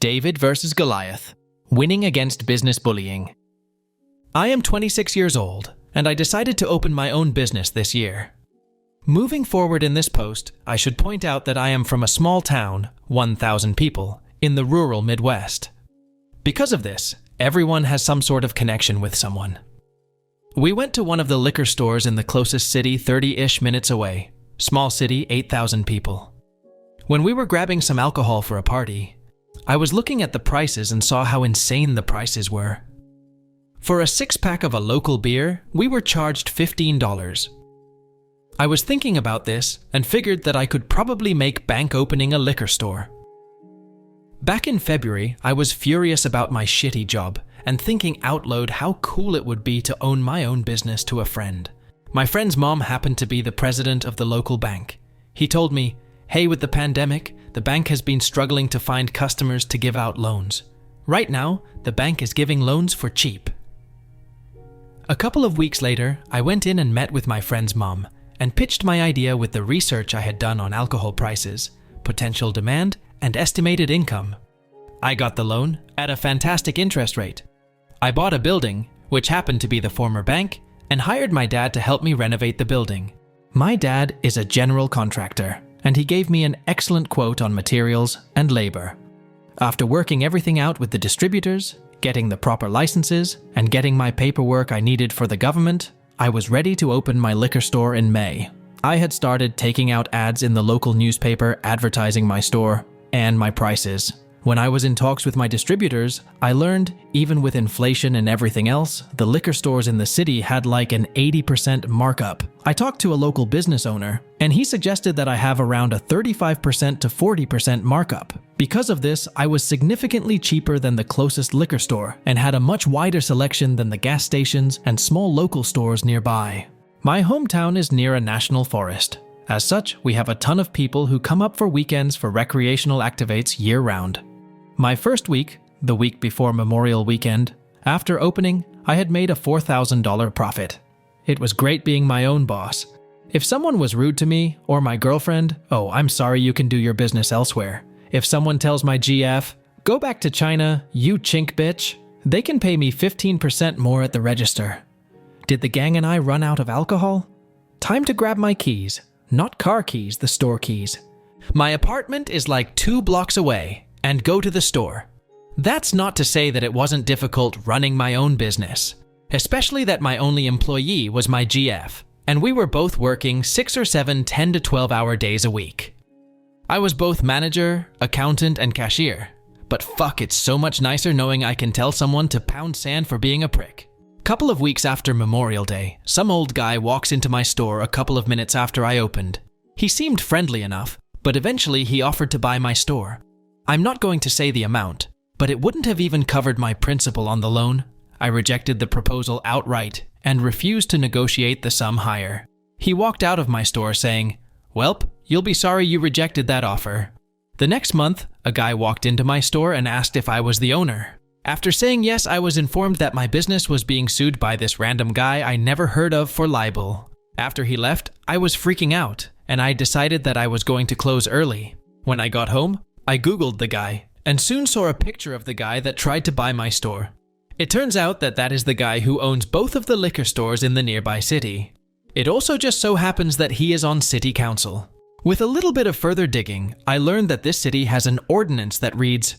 David versus Goliath, winning against business bullying. I am 26 years old, and I decided to open my own business this year. Moving forward in this post, I should point out that I am from a small town, 1,000 people, in the rural Midwest. Because of this, everyone has some sort of connection with someone. We went to one of the liquor stores in the closest city 30-ish minutes away, small city, 8,000 people. When we were grabbing some alcohol for a party, I was looking at the prices and saw how insane the prices were. For a 6-pack of a local beer, we were charged $15. I was thinking about this and figured that I could probably make bank opening a liquor store. Back in February, I was furious about my shitty job and thinking out loud how cool it would be to own my own business to a friend. My friend's mom happened to be the president of the local bank. He told me, "Hey, with the pandemic, the bank has been struggling to find customers to give out loans. Right now, the bank is giving loans for cheap." A couple of weeks later, I went in and met with my friend's mom and pitched my idea with the research I had done on alcohol prices, potential demand, and estimated income. I got the loan at a fantastic interest rate. I bought a building, which happened to be the former bank, and hired my dad to help me renovate the building. My dad is a general contractor, and he gave me an excellent quote on materials and labor. After working everything out with the distributors, getting the proper licenses, and getting my paperwork I needed for the government, I was ready to open my liquor store in May. I had started taking out ads in the local newspaper advertising my store and my prices. When I was in talks with my distributors, I learned, even with inflation and everything else, the liquor stores in the city had like an 80% markup. I talked to a local business owner, and he suggested that I have around a 35% to 40% markup. Because of this, I was significantly cheaper than the closest liquor store and had a much wider selection than the gas stations and small local stores nearby. My hometown is near a national forest. As such, we have a ton of people who come up for weekends for recreational activities year-round. My first week, the week before Memorial Weekend, after opening, I had made a $4,000 profit. It was great being my own boss. If someone was rude to me or my girlfriend, "Oh, I'm sorry, you can do your business elsewhere." If someone tells my GF, "Go back to China, you chink bitch," they can pay me 15% more at the register. Did the gang and I run out of alcohol? Time to grab my keys. Not car keys, the store keys. My apartment is like 2 blocks away, and go to the store. That's not to say that it wasn't difficult running my own business, especially that my only employee was my GF, and we were both working 6 or 7 10 to 12-hour days a week. I was both manager, accountant, and cashier, but fuck, it's so much nicer knowing I can tell someone to pound sand for being a prick. Couple of weeks after Memorial Day, some old guy walks into my store a couple of minutes after I opened. He seemed friendly enough, but eventually he offered to buy my store. I'm not going to say the amount, but it wouldn't have even covered my principal on the loan. I rejected the proposal outright and refused to negotiate the sum higher. He walked out of my store saying, "Welp, you'll be sorry you rejected that offer." The next month, a guy walked into my store and asked if I was the owner. After saying yes, I was informed that my business was being sued by this random guy I never heard of for libel. After he left, I was freaking out, and I decided that I was going to close early. When I got home, I Googled the guy, and soon saw a picture of the guy that tried to buy my store. It turns out that that is the guy who owns both of the liquor stores in the nearby city. It also just so happens that he is on city council. With a little bit of further digging, I learned that this city has an ordinance that reads,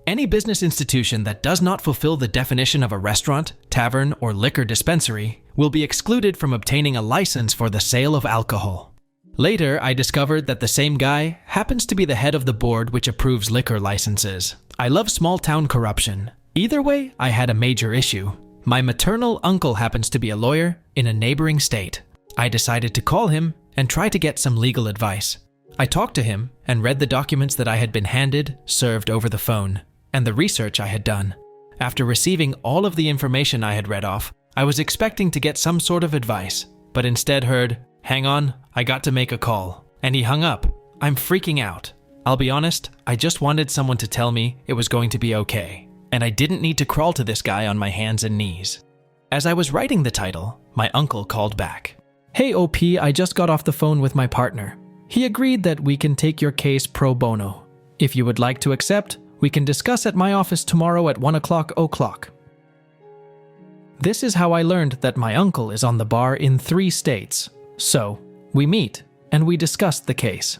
"Any business institution that does not fulfill the definition of a restaurant, tavern, or liquor dispensary will be excluded from obtaining a license for the sale of alcohol." Later, I discovered that the same guy happens to be the head of the board which approves liquor licenses. I love small-town corruption. Either way, I had a major issue. My maternal uncle happens to be a lawyer in a neighboring state. I decided to call him and try to get some legal advice. I talked to him and read the documents that I had been handed, served over the phone, and the research I had done. After receiving all of the information I had read off, I was expecting to get some sort of advice, but instead heard, "Hang on, I got to make a call," and he hung up. I'm freaking out. I'll be honest, I just wanted someone to tell me it was going to be okay, and I didn't need to crawl to this guy on my hands and knees. As I was writing the title, my uncle called back. "Hey OP, I just got off the phone with my partner. He agreed that we can take your case pro bono. If you would like to accept, We can discuss at my office tomorrow at 1:00. This is how I learned that my uncle is on the bar in 3 states. So, we meet, and we discuss the case.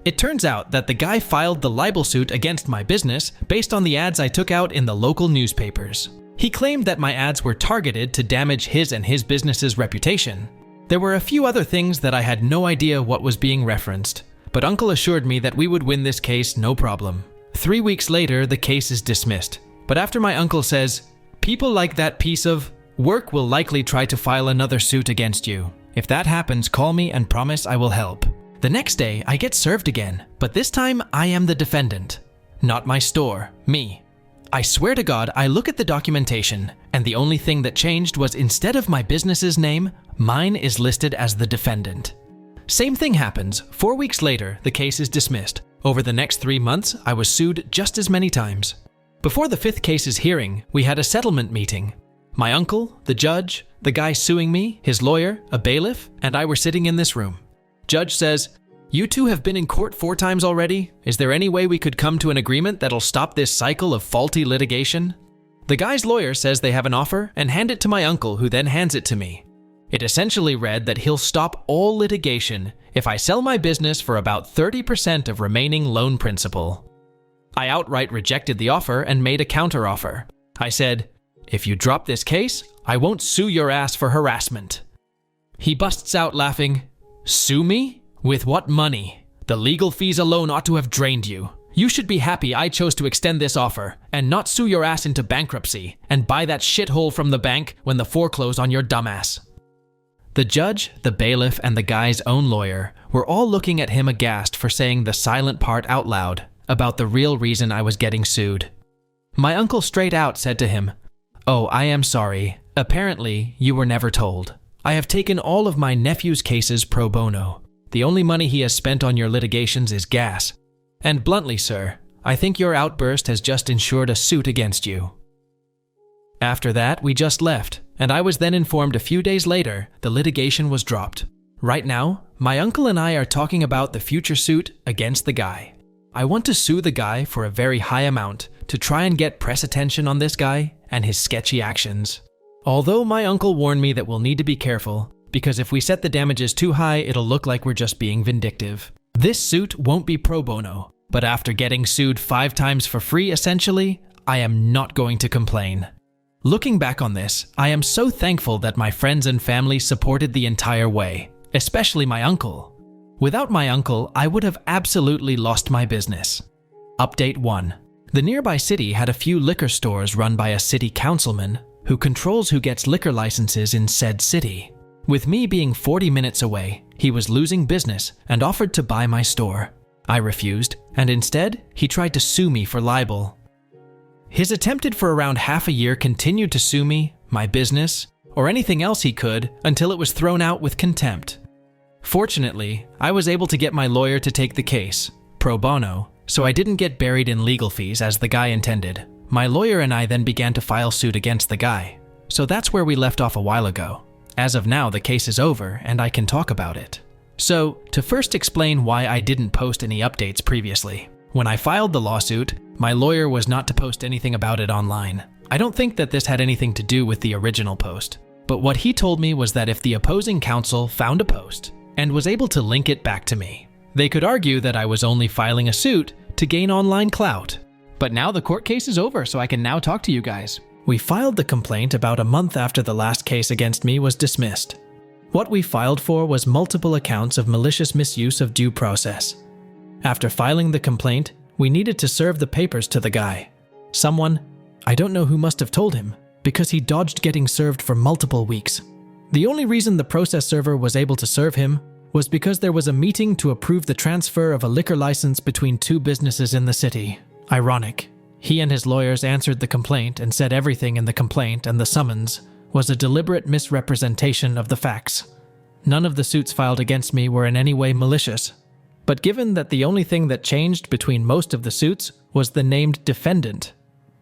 It turns out that the guy filed the libel suit against my business based on the ads I took out in the local newspapers. He claimed that my ads were targeted to damage his and his business's reputation. There were a few other things that I had no idea what was being referenced, but Uncle assured me that we would win this case no problem. 3 weeks later, the case is dismissed. But after my uncle says, "People like that piece of work will likely try to file another suit against you. If that happens, call me and promise I will help." The next day, I get served again, but this time I am the defendant. Not my store, me. I swear to God, I look at the documentation, and the only thing that changed was instead of my business's name, mine is listed as the defendant. Same thing happens. 4 weeks later, the case is dismissed. Over the next 3 months, I was sued just as many times. Before the 5th case's hearing, we had a settlement meeting. My uncle, the judge, the guy suing me, his lawyer, a bailiff, and I were sitting in this room. Judge says, "You two have been in court 4 times already. Is there any way we could come to an agreement that'll stop this cycle of faulty litigation?" The guy's lawyer says they have an offer and hand it to my uncle, who then hands it to me. It essentially read that he'll stop all litigation if I sell my business for about 30% of remaining loan principal. I outright rejected the offer and made a counteroffer. I said, "If you drop this case, I won't sue your ass for harassment." He busts out laughing. "Sue me? With what money? The legal fees alone ought to have drained you. You should be happy I chose to extend this offer and not sue your ass into bankruptcy and buy that shithole from the bank when the foreclose on your dumbass." The judge, the bailiff, and the guy's own lawyer were all looking at him aghast for saying the silent part out loud about the real reason I was getting sued. My uncle straight out said to him, "Oh, I am sorry. Apparently, you were never told. I have taken all of my nephew's cases pro bono. The only money he has spent on your litigations is gas. And bluntly, sir, I think your outburst has just ensured a suit against you." After that, we just left, and I was then informed a few days later the litigation was dropped. Right now, my uncle and I are talking about the future suit against the guy. I want to sue the guy for a very high amount to try and get press attention on this guy and his sketchy actions. Although my uncle warned me that we'll need to be careful, because if we set the damages too high, it'll look like we're just being vindictive. This suit won't be pro bono, but after getting sued 5 times for free essentially, I am not going to complain. Looking back on this, I am so thankful that my friends and family supported the entire way, especially my uncle. Without my uncle, I would have absolutely lost my business. Update 1. The nearby city had a few liquor stores run by a city councilman who controls who gets liquor licenses in said city. With me being 40 minutes away, he was losing business and offered to buy my store. I refused, and instead, he tried to sue me for libel. His attempted for around half a year continued to sue me, my business, or anything else he could until it was thrown out with contempt. Fortunately, I was able to get my lawyer to take the case, pro bono, so I didn't get buried in legal fees as the guy intended. My lawyer and I then began to file suit against the guy, so that's where we left off a while ago. As of now, the case is over and I can talk about it. So, to first explain why I didn't post any updates previously. When I filed the lawsuit, my lawyer was not to post anything about it online. I don't think that this had anything to do with the original post, but what he told me was that if the opposing counsel found a post and was able to link it back to me, they could argue that I was only filing a suit to gain online clout. But now the court case is over, so I can now talk to you guys. We filed the complaint about a month after the last case against me was dismissed. What we filed for was multiple accounts of malicious misuse of due process. After filing the complaint, we needed to serve the papers to the guy. Someone, I don't know who, must have told him, because he dodged getting served for multiple weeks. The only reason the process server was able to serve him was because there was a meeting to approve the transfer of a liquor license between 2 businesses in the city. Ironic. He and his lawyers answered the complaint and said everything in the complaint and the summons was a deliberate misrepresentation of the facts. None of the suits filed against me were in any way malicious. But given that the only thing that changed between most of the suits was the named defendant,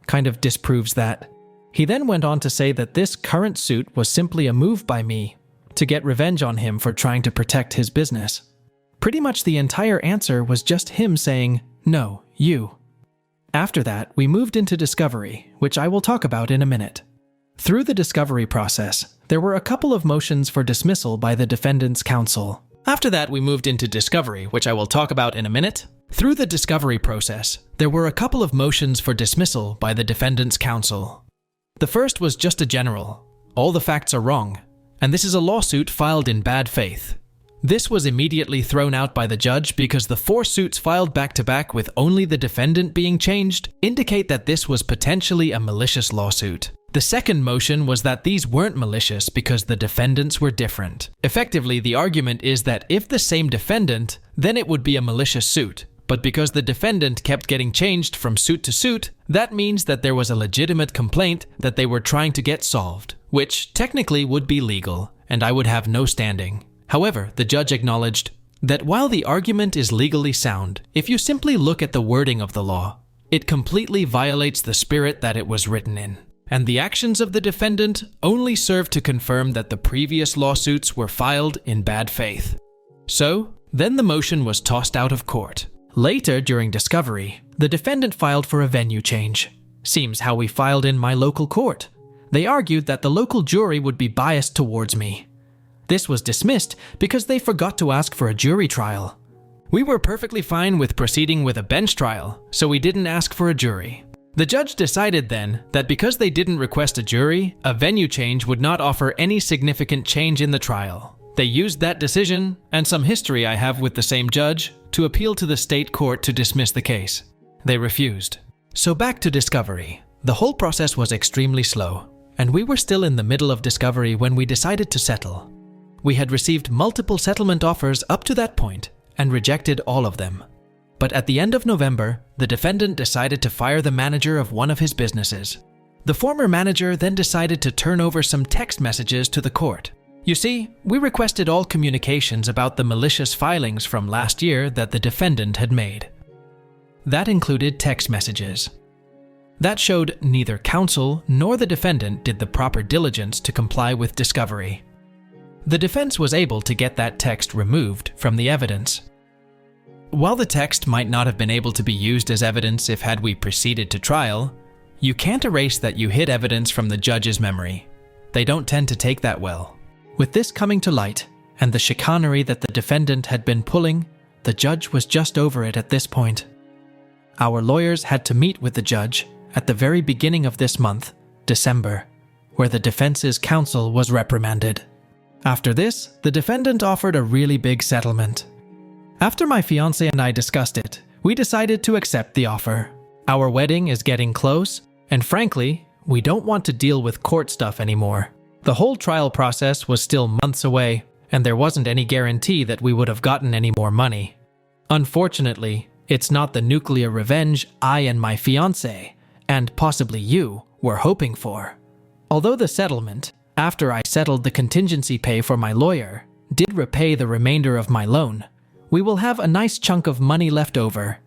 kind of disproves that. He then went on to say that this current suit was simply a move by me to get revenge on him for trying to protect his business. Pretty much the entire answer was just him saying, "No, you." After that, we moved into discovery, which I will talk about in a minute. Through the discovery process, there were a couple of motions for dismissal by the defendant's counsel. After that, we moved into discovery, which I will talk about in a minute. Through the discovery process, there were a couple of motions for dismissal by the defendant's counsel. The first was just a general. All the facts are wrong, and this is a lawsuit filed in bad faith. This was immediately thrown out by the judge because the 4 suits filed back-to-back with only the defendant being changed indicate that this was potentially a malicious lawsuit. The second motion was that these weren't malicious because the defendants were different. Effectively, the argument is that if the same defendant, then it would be a malicious suit. But because the defendant kept getting changed from suit to suit, that means that there was a legitimate complaint that they were trying to get solved, which technically would be legal, and I would have no standing. However, the judge acknowledged that while the argument is legally sound, if you simply look at the wording of the law, it completely violates the spirit that it was written in. And the actions of the defendant only serve to confirm that the previous lawsuits were filed in bad faith. So, then the motion was tossed out of court. Later, during discovery, the defendant filed for a venue change. Seems how we filed in my local court. They argued that the local jury would be biased towards me. This was dismissed because they forgot to ask for a jury trial. We were perfectly fine with proceeding with a bench trial, so we didn't ask for a jury. The judge decided then that because they didn't request a jury, a venue change would not offer any significant change in the trial. They used that decision, and some history I have with the same judge, to appeal to the state court to dismiss the case. They refused. So back to discovery. The whole process was extremely slow, and we were still in the middle of discovery when we decided to settle. We had received multiple settlement offers up to that point, and rejected all of them. But at the end of November, the defendant decided to fire the manager of one of his businesses. The former manager then decided to turn over some text messages to the court. You see, we requested all communications about the malicious filings from last year that the defendant had made. That included text messages. That showed neither counsel nor the defendant did the proper diligence to comply with discovery. The defense was able to get that text removed from the evidence. While the text might not have been able to be used as evidence if had we proceeded to trial, you can't erase that you hid evidence from the judge's memory. They don't tend to take that well. With this coming to light, and the chicanery that the defendant had been pulling, the judge was just over it at this point. Our lawyers had to meet with the judge at the very beginning of this month, December, where the defense's counsel was reprimanded. After this, the defendant offered a really big settlement. After my fiancé and I discussed it, we decided to accept the offer. Our wedding is getting close, and frankly, we don't want to deal with court stuff anymore. The whole trial process was still months away, and there wasn't any guarantee that we would have gotten any more money. Unfortunately, it's not the nuclear revenge I and my fiancé, and possibly you, were hoping for. Although the settlement, after I settled the contingency pay for my lawyer, did repay the remainder of my loan, we will have a nice chunk of money left over